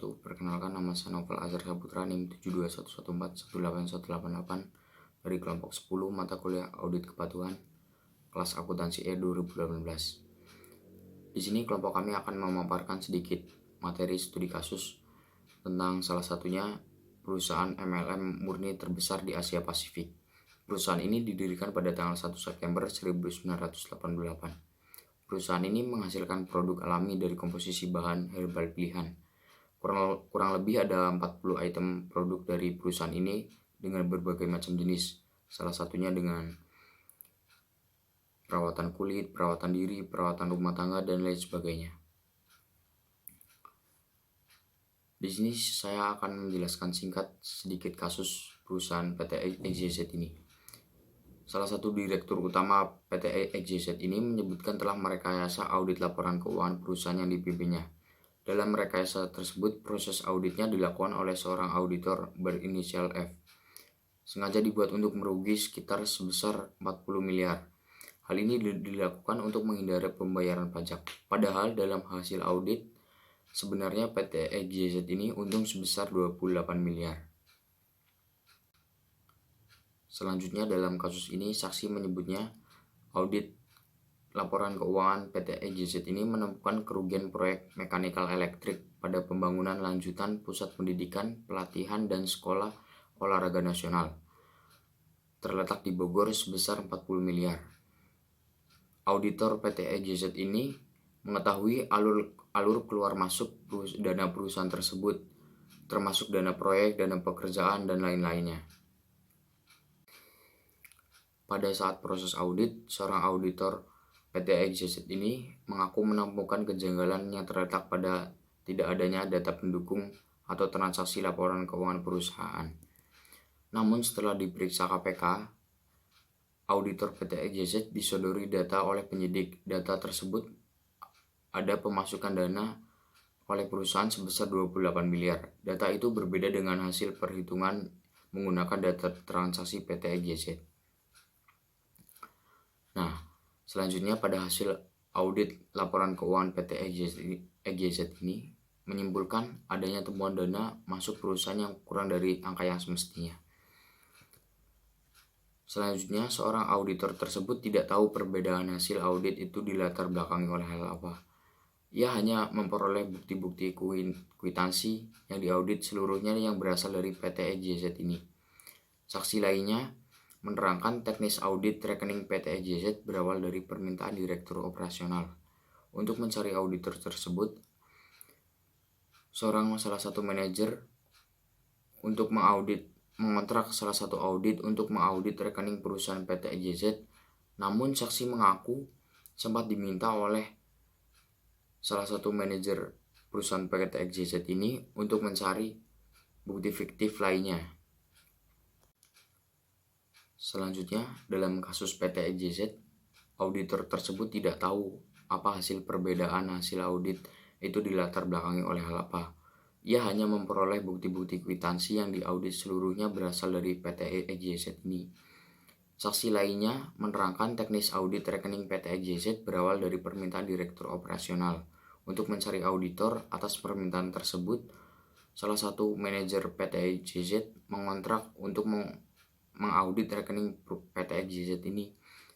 wabarakatuh. Perkenalkan, nama saya Novel Azhar Saputra, NIM 7211141818 dari kelompok 10 mata kuliah Audit Kepatuhan kelas akuntansi E 2018. Di sini kelompok kami akan memaparkan sedikit materi studi kasus tentang salah satunya perusahaan MLM murni terbesar di Asia Pasifik. Perusahaan ini didirikan pada tanggal 1 September 1988. Perusahaan ini menghasilkan produk alami dari komposisi bahan herbal pilihan. Kurang lebih ada 40 item produk dari perusahaan ini dengan berbagai macam jenis. Salah satunya dengan perawatan kulit, perawatan diri, perawatan rumah tangga, dan lain sebagainya. Di sini saya akan menjelaskan singkat sedikit kasus perusahaan PT XYZ ini. Salah satu direktur utama PT XYZ ini menyebutkan telah merekayasa audit laporan keuangan perusahaan yang dipimpinnya. Dalam rekayasa tersebut, proses auditnya dilakukan oleh seorang auditor berinisial F. Sengaja dibuat untuk merugi sekitar sebesar 40 miliar. Hal ini dilakukan untuk menghindari pembayaran pajak. Padahal dalam hasil audit, sebenarnya PT XYZ ini untung sebesar 28 miliar. Selanjutnya dalam kasus ini saksi menyebutnya audit laporan keuangan PT XYZ ini menemukan kerugian proyek mekanikal elektrik pada pembangunan lanjutan pusat pendidikan, pelatihan, dan sekolah olahraga nasional terletak di Bogor sebesar 40 miliar. Auditor PT XYZ ini mengetahui alur keluar masuk dana perusahaan tersebut, termasuk dana proyek, dana pekerjaan, dan lain-lainnya. Pada saat proses audit, seorang auditor PT XYZ ini mengaku menemukan kejanggalan yang terletak pada tidak adanya data pendukung atau transaksi laporan keuangan perusahaan. Namun setelah diperiksa KPK, auditor PT XYZ disodori data oleh penyidik. Data tersebut ada pemasukan dana oleh perusahaan sebesar 28 miliar. Data itu berbeda dengan hasil perhitungan menggunakan data transaksi PT XYZ. Nah, selanjutnya pada hasil audit laporan keuangan PT XYZ ini menyimpulkan adanya temuan dana masuk perusahaan yang kurang dari angka yang semestinya. Selanjutnya, seorang auditor tersebut tidak tahu perbedaan hasil audit itu dilatar belakangi oleh hal apa. Ia hanya memperoleh bukti-bukti kwitansi yang diaudit seluruhnya yang berasal dari PT XYZ ini. Saksi lainnya menerangkan teknis audit rekening PT XYZ berawal dari permintaan direktur operasional. Untuk mencari auditor tersebut, salah satu manajer untuk mengontrak salah satu audit untuk mengaudit rekening perusahaan PT XYZ. Namun saksi mengaku sempat diminta oleh salah satu manajer perusahaan PT XYZ ini untuk mencari bukti fiktif lainnya. Selanjutnya, dalam kasus PT XYZ, auditor tersebut tidak tahu apa hasil perbedaan hasil audit itu dilatar belakangi oleh hal apa. Ia hanya memperoleh bukti-bukti kwitansi yang diaudit seluruhnya berasal dari PT XYZ ini. Saksi lainnya menerangkan teknis audit rekening PT XYZ berawal dari permintaan direktur operasional. Untuk mencari auditor atas permintaan tersebut, salah satu manajer PT XYZ mengontrak untuk mengaudit rekening PT XYZ ini.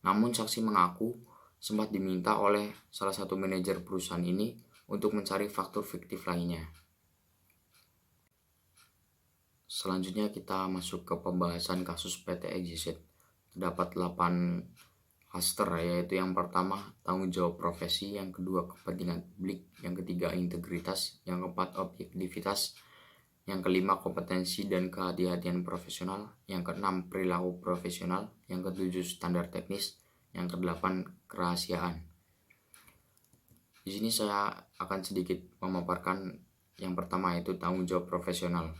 Namun saksi mengaku sempat diminta oleh salah satu manajer perusahaan ini untuk mencari faktur fiktif lainnya. Selanjutnya kita masuk ke pembahasan kasus PT XYZ. Terdapat 8 cluster, yaitu yang pertama tanggung jawab profesi, yang kedua kepentingan publik, yang ketiga integritas, yang keempat objektivitas, yang kelima kompetensi dan kehati-hatian profesional, yang keenam perilaku profesional, yang ketujuh standar teknis, yang kedelapan kerahasiaan. Di sini saya akan sedikit memaparkan yang pertama, yaitu tanggung jawab profesional.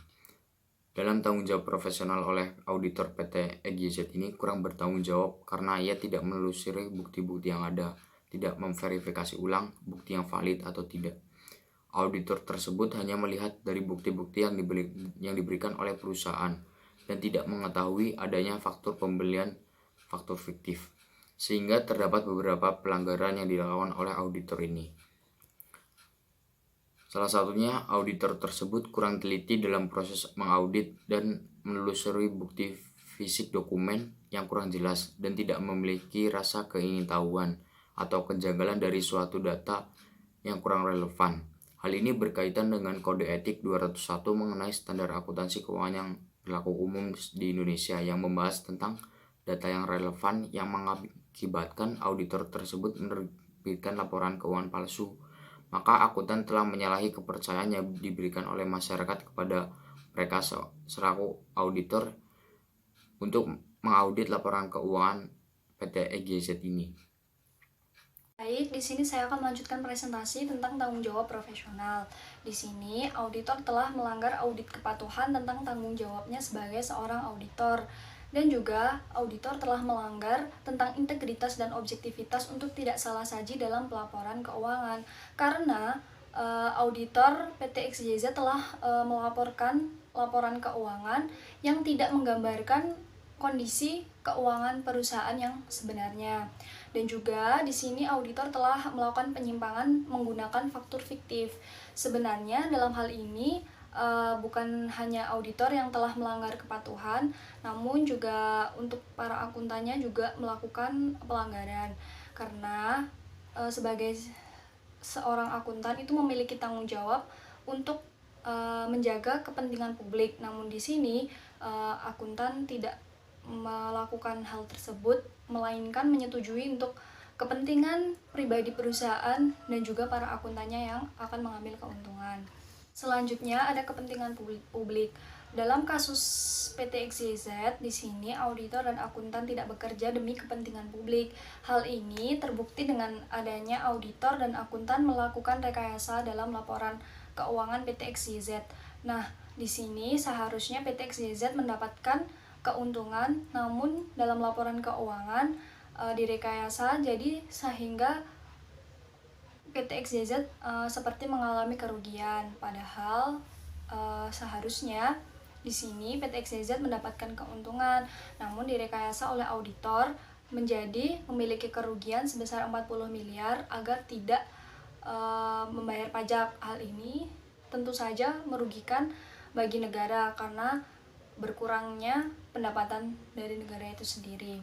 Dalam tanggung jawab profesional oleh auditor PT XYZ ini kurang bertanggung jawab karena ia tidak menelusuri bukti-bukti yang ada, tidak memverifikasi ulang bukti yang valid atau tidak. Auditor tersebut hanya melihat dari bukti-bukti yang diberikan oleh perusahaan dan tidak mengetahui adanya faktur pembelian faktur fiktif, sehingga terdapat beberapa pelanggaran yang dilakukan oleh auditor ini. Salah satunya, auditor tersebut kurang teliti dalam proses mengaudit dan menelusuri bukti fisik dokumen yang kurang jelas dan tidak memiliki rasa keingintahuan atau kejanggalan dari suatu data yang kurang relevan. Hal ini berkaitan dengan Kode Etik 201 mengenai standar akuntansi keuangan yang berlaku umum di Indonesia yang membahas tentang data yang relevan yang mengakibatkan auditor tersebut menerbitkan laporan keuangan palsu. Maka akuntan telah menyalahi kepercayaan yang diberikan oleh masyarakat kepada mereka selaku auditor untuk mengaudit laporan keuangan PT EGZ ini. Baik, di sini saya akan melanjutkan presentasi tentang tanggung jawab profesional. Di sini, auditor telah melanggar audit kepatuhan tentang tanggung jawabnya sebagai seorang auditor. Dan juga, auditor telah melanggar tentang integritas dan objektivitas untuk tidak salah saji dalam pelaporan keuangan. Karena auditor PT XYZ telah melaporkan laporan keuangan yang tidak menggambarkan kondisi keuangan perusahaan yang sebenarnya. Dan juga di sini auditor telah melakukan penyimpangan menggunakan faktur fiktif. Sebenarnya dalam hal ini bukan hanya auditor yang telah melanggar kepatuhan, namun juga untuk para akuntannya juga melakukan pelanggaran. Karena sebagai seorang akuntan itu memiliki tanggung jawab untuk menjaga kepentingan publik. Namun di sini akuntan tidak melakukan hal tersebut, melainkan menyetujui untuk kepentingan pribadi perusahaan dan juga para akuntannya yang akan mengambil keuntungan. Selanjutnya ada kepentingan publik. Dalam kasus PT XYZ, di sini auditor dan akuntan tidak bekerja demi kepentingan publik. Hal ini terbukti dengan adanya auditor dan akuntan melakukan rekayasa dalam laporan keuangan PT XYZ. Nah, di sini seharusnya PT XYZ mendapatkan keuntungan, namun dalam laporan keuangan direkayasa jadi sehingga PT XYZ seperti mengalami kerugian, padahal seharusnya di sini PT XYZ mendapatkan keuntungan, namun direkayasa oleh auditor menjadi memiliki kerugian sebesar 40 miliar agar tidak membayar pajak. Hal ini tentu saja merugikan bagi negara karena berkurangnya pendapatan dari negara itu sendiri.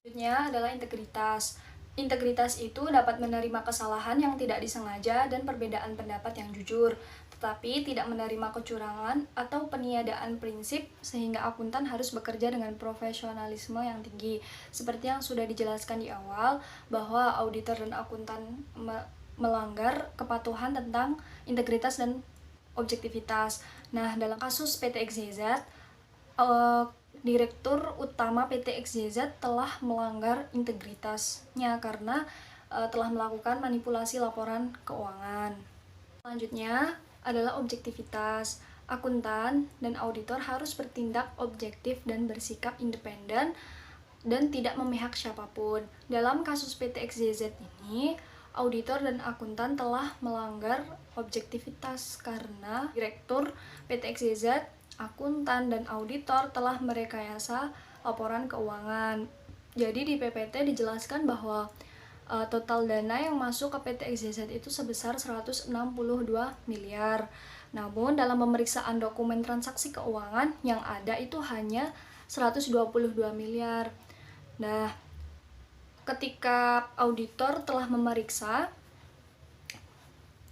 Selanjutnya adalah integritas. Integritas itu dapat menerima kesalahan yang tidak disengaja dan perbedaan pendapat yang jujur, tetapi tidak menerima kecurangan atau peniadaan prinsip sehingga akuntan harus bekerja dengan profesionalisme yang tinggi. Seperti yang sudah dijelaskan di awal, bahwa auditor dan akuntan melanggar kepatuhan tentang integritas dan objektivitas. Nah, dalam kasus PT XYZ, Direktur Utama PT XYZ telah melanggar integritasnya karena telah melakukan manipulasi laporan keuangan. Selanjutnya adalah objektivitas. Akuntan dan auditor harus bertindak objektif dan bersikap independen dan tidak memihak siapapun. Dalam kasus PT XYZ ini, auditor dan akuntan telah melanggar objektivitas karena Direktur PT XYZ, akuntan, dan auditor telah merekayasa laporan keuangan. Jadi di PPT dijelaskan bahwa total dana yang masuk ke PT XYZ itu sebesar 162 miliar. Namun dalam pemeriksaan dokumen transaksi keuangan yang ada itu hanya 122 miliar. Nah, ketika auditor telah memeriksa,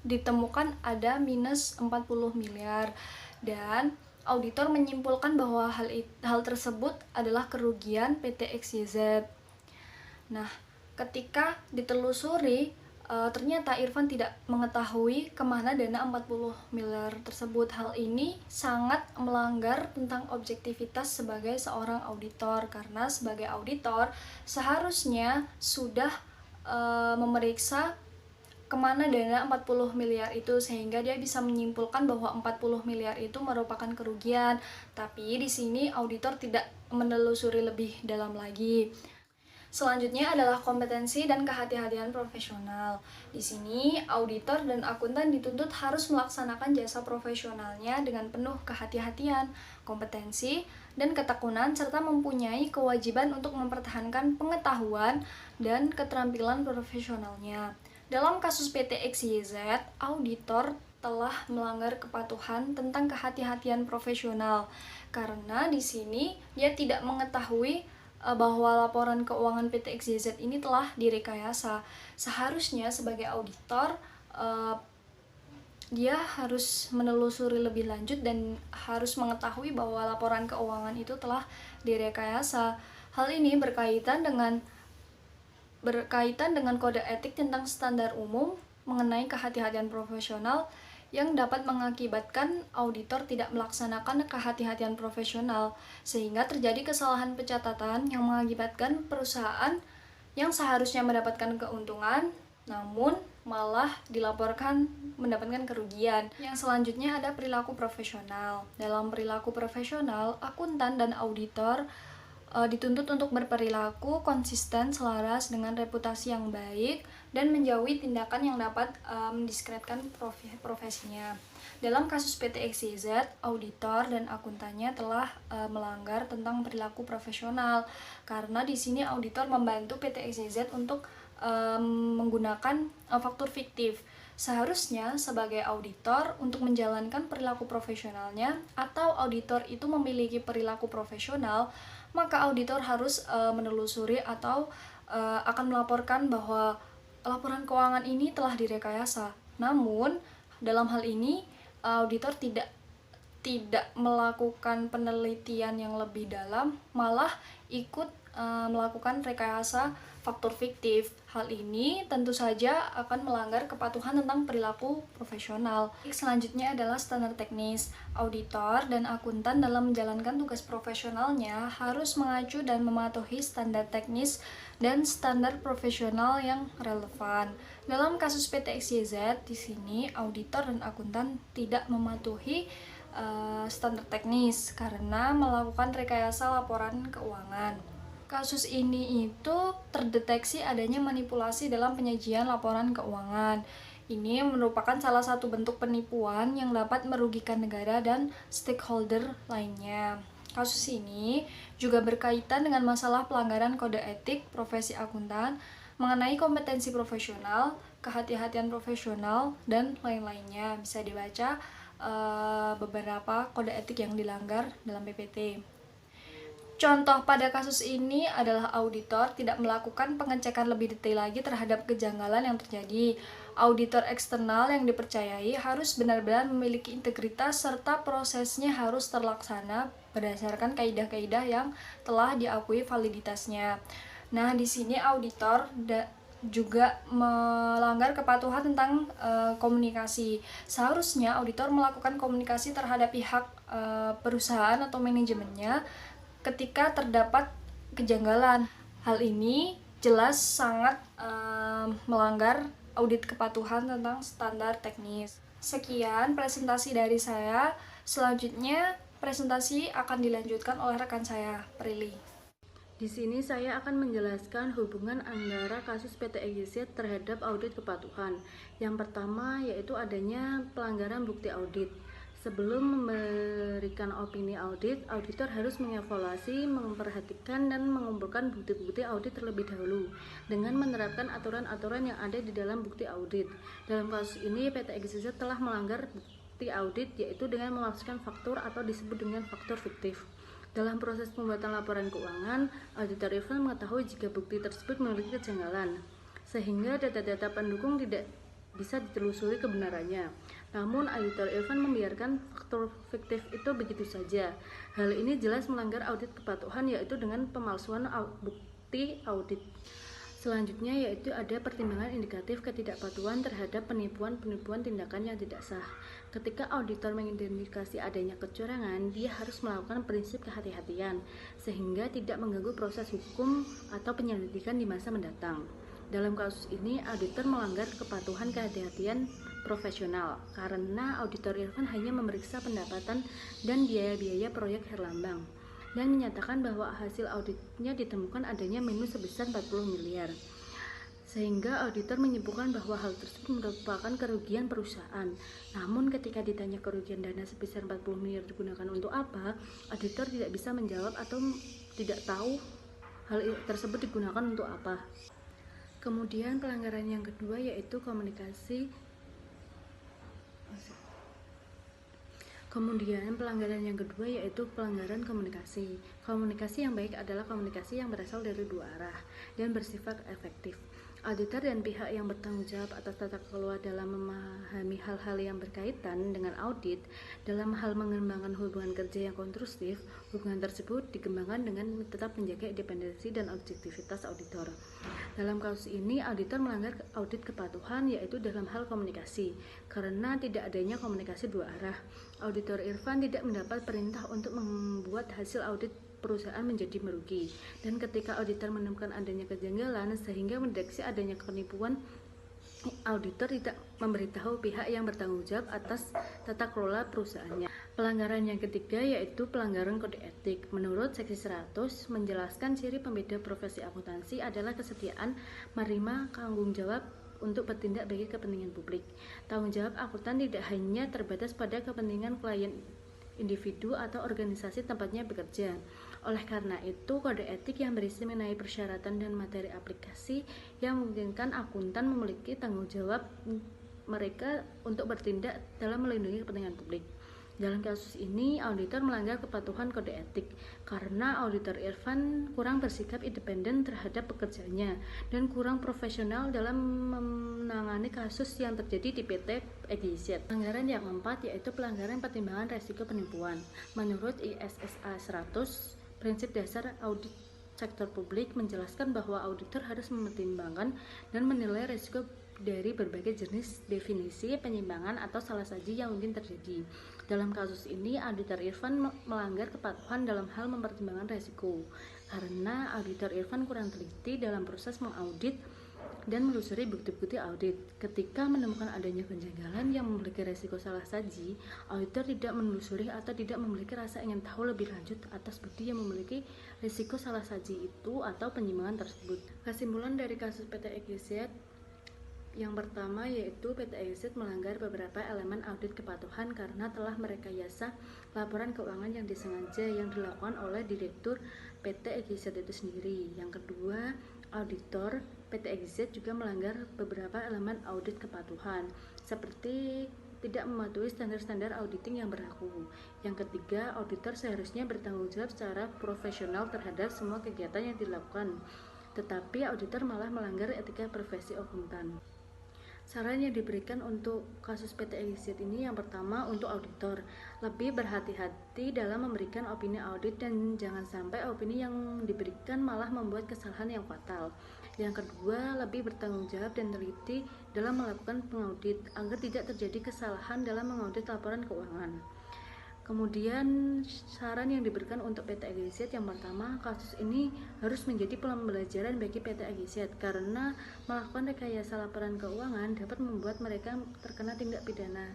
ditemukan ada minus 40 miliar dan auditor menyimpulkan bahwa hal tersebut adalah kerugian PT XYZ. Nah, ketika ditelusuri, ternyata Irfan tidak mengetahui kemana dana 40 miliar tersebut. Hal ini sangat melanggar tentang objektivitas sebagai seorang auditor, karena sebagai auditor seharusnya sudah memeriksa kemana dana 40 miliar itu sehingga dia bisa menyimpulkan bahwa 40 miliar itu merupakan kerugian. Tapi di sini auditor tidak menelusuri lebih dalam lagi. Selanjutnya adalah kompetensi dan kehati-hatian profesional. Di sini auditor dan akuntan dituntut harus melaksanakan jasa profesionalnya dengan penuh kehati-hatian, kompetensi, dan ketekunan serta mempunyai kewajiban untuk mempertahankan pengetahuan dan keterampilan profesionalnya. Dalam kasus PT XYZ, auditor telah melanggar kepatuhan tentang kehati-hatian profesional, karena di sini dia tidak mengetahui bahwa laporan keuangan PT XYZ ini telah direkayasa. Seharusnya sebagai auditor dia harus menelusuri lebih lanjut dan harus mengetahui bahwa laporan keuangan itu telah direkayasa. Hal ini berkaitan dengan kode etik tentang standar umum mengenai kehati-hatian profesional yang dapat mengakibatkan auditor tidak melaksanakan kehati-hatian profesional, sehingga terjadi kesalahan pencatatan yang mengakibatkan perusahaan yang seharusnya mendapatkan keuntungan namun malah dilaporkan mendapatkan kerugian. Yang selanjutnya ada perilaku profesional. Dalam perilaku profesional, akuntan dan auditor dituntut untuk berperilaku konsisten selaras dengan reputasi yang baik dan menjauhi tindakan yang dapat mendiskreditkan profesinya. Dalam kasus PT XYZ, auditor dan akuntannya telah melanggar tentang perilaku profesional karena di sini auditor membantu PT XYZ untuk menggunakan faktur fiktif. Seharusnya sebagai auditor untuk menjalankan perilaku profesionalnya atau auditor itu memiliki perilaku profesional, maka auditor harus menelusuri atau akan melaporkan bahwa laporan keuangan ini telah direkayasa. Namun dalam hal ini auditor tidak melakukan penelitian yang lebih dalam, malah ikut melakukan rekayasa faktur fiktif. Hal ini tentu saja akan melanggar kepatuhan tentang perilaku profesional. Selanjutnya adalah standar teknis. Auditor dan akuntan dalam menjalankan tugas profesionalnya harus mengacu dan mematuhi standar teknis dan standar profesional yang relevan. Dalam kasus PT XYZ, di sini auditor dan akuntan tidak mematuhi standar teknis karena melakukan rekayasa laporan keuangan. Kasus ini itu terdeteksi adanya manipulasi dalam penyajian laporan keuangan. Ini merupakan salah satu bentuk penipuan yang dapat merugikan negara dan stakeholder lainnya. Kasus ini juga berkaitan dengan masalah pelanggaran kode etik profesi akuntan mengenai kompetensi profesional, kehati-hatian profesional, dan lain-lainnya. Bisa dibaca beberapa kode etik yang dilanggar dalam PPT. Contoh pada kasus ini adalah auditor tidak melakukan pengecekan lebih detail lagi terhadap kejanggalan yang terjadi. Auditor eksternal yang dipercayai harus benar-benar memiliki integritas serta prosesnya harus terlaksana berdasarkan kaidah-kaidah yang telah diakui validitasnya. Nah, di sini auditor juga melanggar kepatuhan tentang komunikasi. Seharusnya auditor melakukan komunikasi terhadap pihak perusahaan atau manajemennya ketika terdapat kejanggalan. Hal ini jelas sangat melanggar audit kepatuhan tentang standar teknis. Sekian presentasi dari saya. Selanjutnya presentasi akan dilanjutkan oleh rekan saya, Prilly. Di sini saya akan menjelaskan hubungan antara kasus PT XYZ terhadap audit kepatuhan. Yang pertama yaitu adanya pelanggaran bukti audit. Sebelum memberikan opini audit, auditor harus mengevaluasi, memperhatikan, dan mengumpulkan bukti-bukti audit terlebih dahulu dengan menerapkan aturan-aturan yang ada di dalam bukti audit. Dalam kasus ini, PT XYZ telah melanggar bukti audit yaitu dengan memasukkan faktur atau disebut dengan faktur fiktif. Dalam proses pembuatan laporan keuangan, auditor event mengetahui jika bukti tersebut memiliki kejanggalan, sehingga data-data pendukung tidak bisa ditelusuri kebenarannya. Namun, auditor event membiarkan faktur fiktif itu begitu saja. Hal ini jelas melanggar audit kepatuhan yaitu dengan pemalsuan bukti audit. Selanjutnya yaitu ada pertimbangan indikatif ketidakpatuhan terhadap penipuan-penipuan tindakan yang tidak sah. Ketika auditor mengidentifikasi adanya kecurangan, dia harus melakukan prinsip kehati-hatian sehingga tidak mengganggu proses hukum atau penyelidikan di masa mendatang. Dalam kasus ini, auditor melanggar kepatuhan kehati-hatian profesional karena auditor event hanya memeriksa pendapatan dan biaya-biaya proyek Herlambang dan menyatakan bahwa hasil auditnya ditemukan adanya minus sebesar 40 miliar. Sehingga auditor menyebutkan bahwa hal tersebut merupakan kerugian perusahaan. Namun ketika ditanya kerugian dana sebesar 40 miliar digunakan untuk apa, auditor tidak bisa menjawab atau tidak tahu hal tersebut digunakan untuk apa. Kemudian pelanggaran yang kedua yaitu komunikasi Kemudian pelanggaran yang kedua yaitu pelanggaran komunikasi. Komunikasi yang baik adalah komunikasi yang berasal dari dua arah dan bersifat efektif. Auditor dan pihak yang bertanggung jawab atas tata kelola dalam memahami hal-hal yang berkaitan dengan audit dalam hal mengembangkan hubungan kerja yang konstruktif. Hubungan tersebut dikembangkan dengan tetap menjaga independensi dan objektivitas auditor. Dalam kasus ini, auditor melanggar audit kepatuhan yaitu dalam hal komunikasi. Karena tidak adanya komunikasi dua arah, Auditor Irfan tidak mendapat perintah untuk membuat hasil audit perusahaan menjadi merugi, dan ketika auditor menemukan adanya kejanggalan sehingga mendeteksi adanya penipuan, auditor tidak memberitahu pihak yang bertanggung jawab atas tata kelola perusahaannya. Pelanggaran yang ketiga yaitu pelanggaran kode etik. Menurut seksi 100 menjelaskan ciri pembeda profesi akuntansi adalah kesediaan menerima tanggung jawab untuk bertindak bagi kepentingan publik. Tanggung jawab akuntan tidak hanya terbatas pada kepentingan klien individu atau organisasi tempatnya bekerja. Oleh karena itu, kode etik yang berisi mengenai persyaratan dan materi aplikasi yang memungkinkan akuntan memiliki tanggung jawab mereka untuk bertindak dalam melindungi kepentingan publik. Dalam kasus ini, auditor melanggar kepatuhan kode etik karena auditor Irfan kurang bersikap independen terhadap pekerjaannya dan kurang profesional dalam menangani kasus yang terjadi di PT EGZ. Pelanggaran yang keempat yaitu pelanggaran pertimbangan resiko penipuan. Menurut ISSA 100, prinsip dasar audit sektor publik menjelaskan bahwa auditor harus mempertimbangkan dan menilai resiko dari berbagai jenis definisi penyimpangan atau salah saji yang mungkin terjadi. Dalam kasus ini, auditor Irfan melanggar kepatuhan dalam hal mempertimbangkan resiko karena auditor Irfan kurang teliti dalam proses mengaudit dan menelusuri bukti-bukti audit. Ketika menemukan adanya kejanggalan yang memiliki resiko salah saji, auditor tidak menelusuri atau tidak memiliki rasa ingin tahu lebih lanjut atas bukti yang memiliki resiko salah saji itu atau penyimpangan tersebut. Kesimpulan dari kasus PT EGZ yang pertama yaitu PT EGZ melanggar beberapa elemen audit kepatuhan karena telah merekayasa laporan keuangan yang disengaja yang dilakukan oleh Direktur PT EGZ itu sendiri. Yang kedua, auditor PT EGZ juga melanggar beberapa elemen audit kepatuhan seperti tidak mematuhi standar-standar auditing yang berlaku. Yang ketiga, auditor seharusnya bertanggung jawab secara profesional terhadap semua kegiatan yang dilakukan, tetapi auditor malah melanggar etika profesi akuntan. Saran yang diberikan untuk kasus PT EGZ ini yang pertama untuk auditor, lebih berhati-hati dalam memberikan opini audit dan jangan sampai opini yang diberikan malah membuat kesalahan yang fatal. Yang kedua, lebih bertanggung jawab dan teliti dalam melakukan pengaudit agar tidak terjadi kesalahan dalam mengaudit laporan keuangan. Kemudian saran yang diberikan untuk PT EGZ yang pertama, kasus ini harus menjadi pembelajaran bagi PT EGZ karena melakukan rekayasa laporan keuangan dapat membuat mereka terkena tindak pidana.